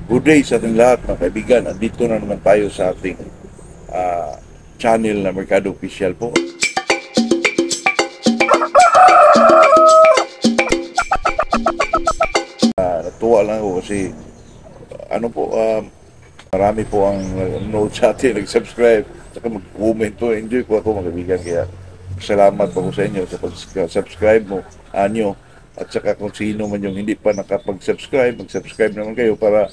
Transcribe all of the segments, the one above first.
Good day sa ating lahat mga kaibigan. Andito na naman tayo sa ating ah, channel na Mercado Official po. Natuwa lang ako kasi marami po ang nanonood sa atin, nag-subscribe, saka mag-comment po. Enjoy po ako mga kaibigan. Kaya salamat po sa inyo sa pag-subscribe mo, anyo. At saka kung sino man yung hindi pa nakapag-subscribe, mag-subscribe naman kayo para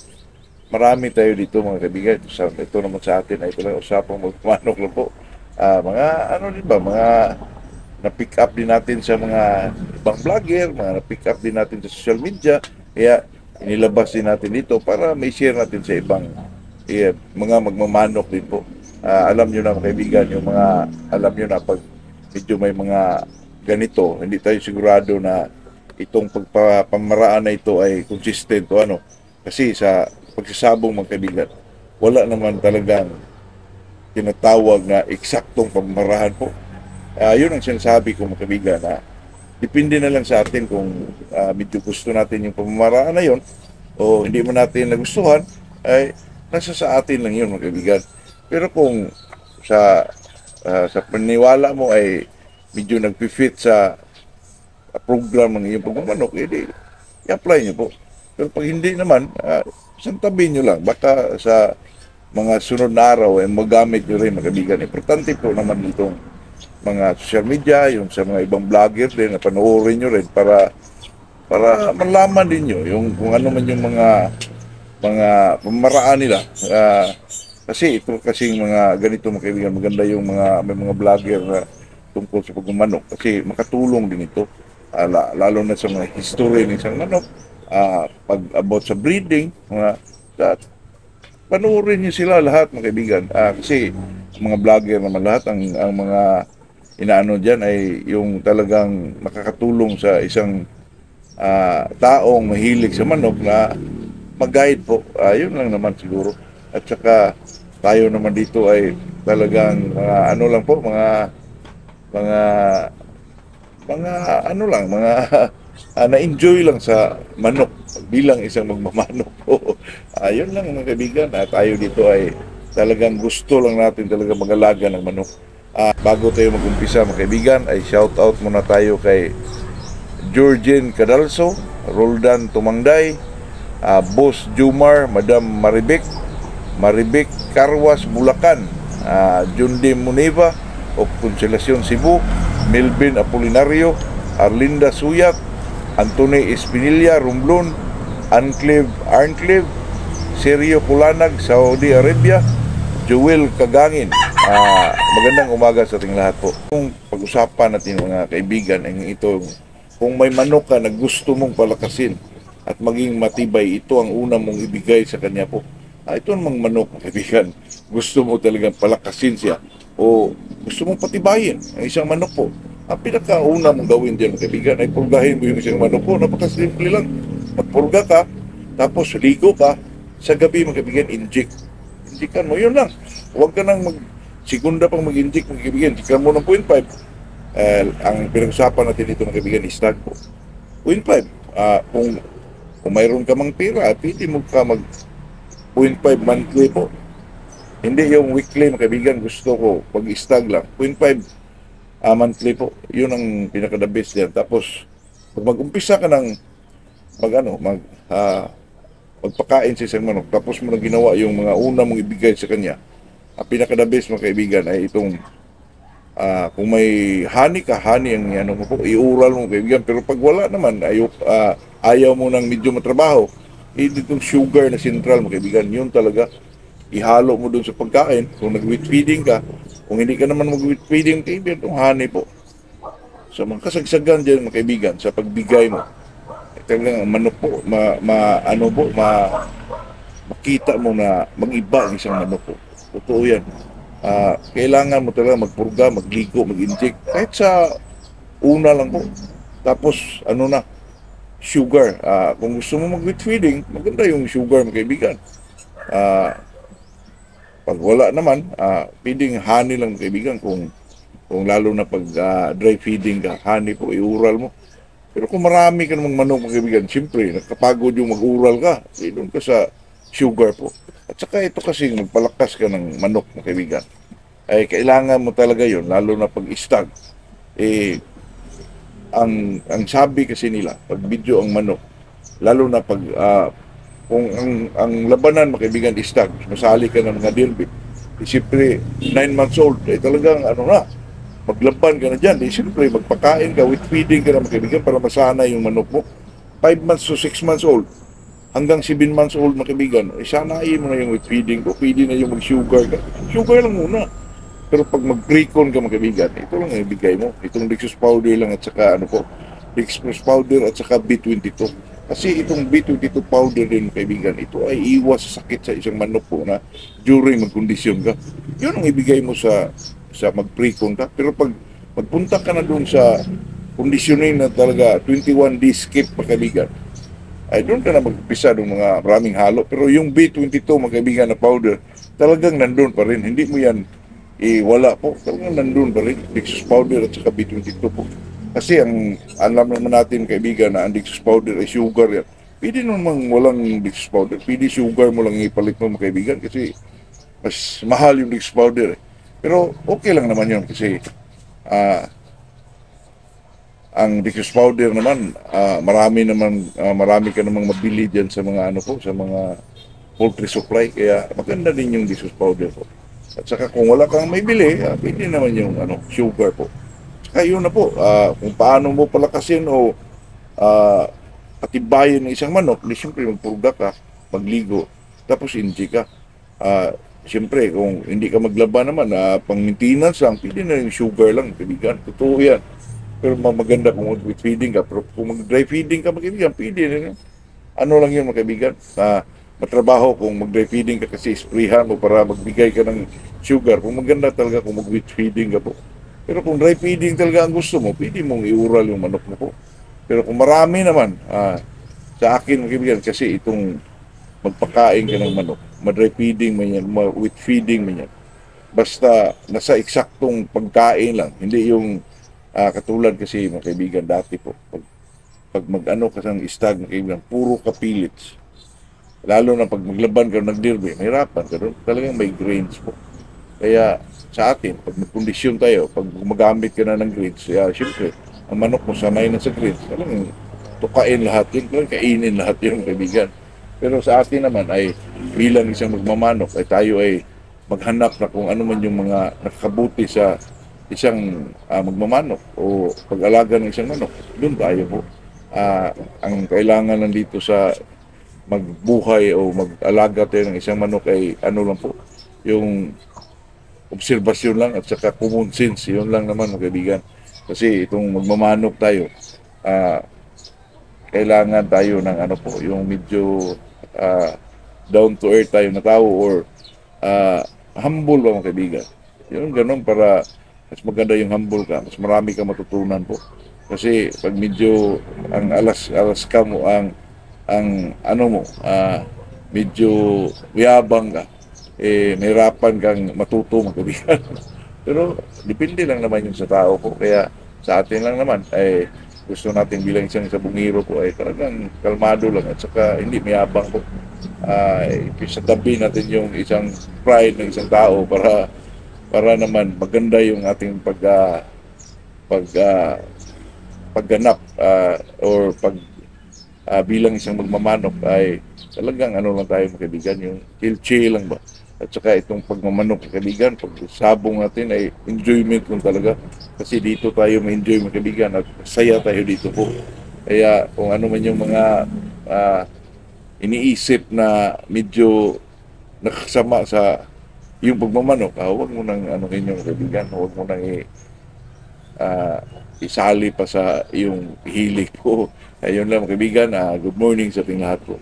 marami tayo dito mga kaibigan. Ito naman sa atin ay ito lang usapang magmanok lang po. Mga ano din ba, mga na-pick up din natin sa mga ibang vlogger, mga na-pick up din natin sa social media. Kaya inilabas din natin dito para may share natin sa ibang mga magmamanok din po. Alam nyo na mga kaibigan, yung mga alam nyo na pag medyo may mga ganito, hindi tayo sigurado na itong pagpapamaraan na ito ay consistent o ano. Kasi sa pagsasabong mga kaibigan, wala naman talagang tinatawag na eksaktong pamamarahan po. Yun ang sinasabi ko mga kaibigan na depende na lang sa atin kung medyo gusto natin yung pamamaraan na yun o hindi mo natin nagustuhan, ay nasa sa atin lang yun mga kaibigan. Pero kung sa paniwala mo ay medyo nagpi-fit sa program ng iyong pagmamanok, edi i-apply nyo po. Pero pag hindi naman, santabi nyo lang. Baka sa mga sunod na araw ay magamit nyo rin mga kaibigan. Importante po naman itong mga social media, yung sa mga ibang vlogger din, na panoorin nyo rin para malaman din nyo yung kung ano man yung mga pamaraan nila. Kasi ito kasing mga ganito mga kaibigan, maganda yung may mga vlogger na tungkol sa pagmamanok kasi makatulong din ito. Lalo na sa mga history ng isang manok, pag about sa breeding, panoorin niyo sila lahat mga kaibigan. Kasi mga vlogger naman lahat, ang mga inaano dyan ay yung talagang makakatulong sa isang taong mahilig sa manok na mag-guide po. Yun lang naman siguro. At saka tayo naman dito ay talagang ano lang po, mga na-enjoy lang sa manok bilang isang magmamanok po. Yun lang mga kaibigan. Tayo dito ay talagang gusto lang natin talaga mag-alaga ng manok. Bago tayo mag-umpisa mga kaibigan, ay shout out muna tayo kay Georgine Cadalso, Roldan Tumangday, Boss Jumar, Madam Maribek Carwas Bulacan, Jundi Muniva of Consolacion Cebu, Melvin Apolinario, Arlinda Suyat, Anthony Espinilla Romblon, Arncleve, Sergio Kulanag, Saudi Arabia, Joel Kagangin. Magandang umaga sa ating lahat po. Kung pag-usapan natin mga kaibigan, ay ito, kung may manok ka na gusto mong palakasin at maging matibay, ito ang una mong ibigay sa kanya po. Ito namang manok mga kaibigan, gusto mo talagang palakasin siya o gusto mong patibayin ang isang manok po. Ang pinakauna mong gawin dyan mga kaibigan ay purgahin mo yung isang manok po. Napakasimple lang. Magpurga ka, tapos ligo ka, sa gabi mga kaibigan, injectan mo, yun lang. Huwag ka nang segunda pang mag-inject mga kaibigan, injectan mo ng 0.5. Ang pinag-usapan natin dito mga kaibigan is tag po 0.5. Kung mayroon ka mang pera, pili mo ka mag 0.5 monthly po, hindi yung weekly mga kaibigan. Gusto ko pag-stag lang 0.5 monthly po, yun ang pinaka-the best yan. Tapos pag mag-umpisa ka ng magpakain sa isang manok, tapos mo na ginawa yung mga una mong ibigay sa kanya, ang pinaka-the best mga kaibigan ay itong kung may honey ka, honey ang ano mo po, iural mo kaibigan. Pero pag wala naman, ayaw mo nang medyo matrabaho, itong sugar na central mga kaibigan, yun talaga ihalo mo dun sa pagkain. Kung nag-wheat feeding ka, kung hindi ka naman mag-wheat feeding, kaibigan, itong honey po. So mga kasagsagan dyan mga kaibigan sa pagbigay mo, talagang manok po, makita mo na mag-iba ang isang manok po. Totoo yan. Kailangan mo talaga magpurga, magligo, mag-inject, kahit sa una lang po. Tapos sugar. Kung gusto mo mag-wheat feeding, maganda yung sugar mga kaibigan. Pag wala naman, feeding honey lang mga kaibigan. Kung lalo na pag dry feeding ka, honey po, iural mo. Pero kung marami ka namang manok mga kaibigan, siyempre, nakapagod yung mag-ural ka. Doon ka sa sugar po. At saka ito kasi magpalakas ka ng manok, mga kaibigan, ay kailangan mo talaga yon, lalo na pag istag. Eh, ang sabi kasi nila, pag video ang manok, lalo na pag kung ang labanan, mga kaibigan, istag, masali ka ng mga derby, siyempre 9 months old, eh talagang ano na, maglaban ka na dyan, eh siyempre magpakain ka, with feeding ka na, mga kaibigan, para masana yung manok mo. 5 months to 6 months old, hanggang 7 months old, mga kaibigan, eh sanayin mo na yung with feeding ko, pwede na yung mag-sugar ka. Sugar lang muna. Pero pag mag-precon ka, mga kaibigan, ito lang ang ibigay mo. Itong Dextrose powder lang at saka ano po, Dextrose powder at saka B22. Kasi itong B22 powder din, mga kaibigan, ito ay iwas sa sakit sa isang manok po na during magkondisyon ka. Yun ang ibigay mo sa mag-precon ka. Pero pag magpunta ka na doon sa conditioning na talaga 21 days skip, mga kaibigan, ay doon ka na magpisa ng mga maraming halo. Pero yung B22, mga kaibigan, na powder, talagang nandun pa rin. Hindi mo yan wala po. Talagang nandun pa rin. Dextrose powder at saka B22 po. Kasi ang alam naman natin, kaibigan, na ang Dextrose powder ay sugar yan. Pwede naman walang Dextrose powder. Pwede sugar mo lang ipalit mo, mga kaibigan, kasi mas mahal yung Dextrose powder. Pero okay lang naman yun kasi ang Dextrose powder naman, marami ka namang mabili diyan sa mga ano po, sa mga poultry supply, kaya maganda din yung Dextrose powder po. At saka kung wala kang may bili, pwede naman yung sugar po. Saka yun na po, kung paano mo palakasin o patibayin ng isang manok, di siyempre magpurga ka, magligo, tapos inji ka. Siyempre, kung hindi ka maglaba naman, pang maintenance lang, pwede na yung sugar lang, kaibigan. Totoo yan. Pero maganda kung mag-with feeding ka. Pero kung mag-dry feeding ka, mga kaibigan, pwede na. Ano lang yun, mga kaibigan? Matrabaho kung mag-dry feeding ka kasi sprayhan mo para magbigay ka ng sugar. Kung maganda talaga kung mag-with feeding ka po. Pero kung dry feeding talaga ang gusto mo, pwede mong iural yung manok mo po. Pero kung marami naman, sa akin, mga kaibigan, kasi itong magpakain ka ng manok, ma-dry feeding man yan, with feeding man yan. Basta nasa eksaktong pagkain lang, hindi yung katulad kasi, mga kaibigan, dati po, pag mag-ano ka ng istag, mga kaibigan, puro ka pellets. Lalo na pag maglaban ka ng derby, mahirapan ka doon. Talagang may grains po. Kaya sa atin, pag magkondisyon tayo, pag gumagamit ka na ng grains, siyempre, ang manok mo sanay na sa grains, talagang tukain lahat yun, talagang kainin lahat yun, kaibigan. Pero sa atin naman ay bilang isang magmamanok, ay tayo ay maghanap na kung ano man yung mga nakakabuti sa isang magmamanok o pag-alaga ng isang manok. Doon tayo po. Ang kailangan nandito sa magbuhay o mag-alaga tayo ng isang manok ay ano lang po, yung obserbasyon lang at saka common sense, yun lang naman, mga kaibigan. Kasi itong magmamanok tayo, kailangan tayo ng ano po, yung medyo down to earth tayo na tao or humble ba, mga kaibigan. Yun ganun, para mas maganda yung humble ka, mas marami ka matutunan po. Kasi pag medyo ang alas ka mo, ang ano mo, medyo yabang ka, mahirapan kang matuto, mga kaibigan. Pero depende lang naman yung sa tao po. Kaya sa atin lang naman ay gusto natin bilang isang sabungero po ay talagang kalmado lang at saka hindi mayabang po. Sa tabi natin yung isang pride ng isang tao para naman maganda yung ating pagganap or bilang isang magmamanok ay talagang ano lang tayo, mga kaibigan, yung chill lang ba. At saka itong pagmamanok, mga kaibigan, pag sabong natin ay enjoyment lang talaga. Kasi dito tayo ma-enjoy, mga kaibigan, at saya tayo dito po. Kaya kung ano man yung mga iniisip na medyo nakasama sa yung pagmamanok, huwag mo nang ano yung kaibigan, huwag mo nang isali pa sa iyong hilig po. Ayun lang, mga kaibigan, good morning sa ating lahat po.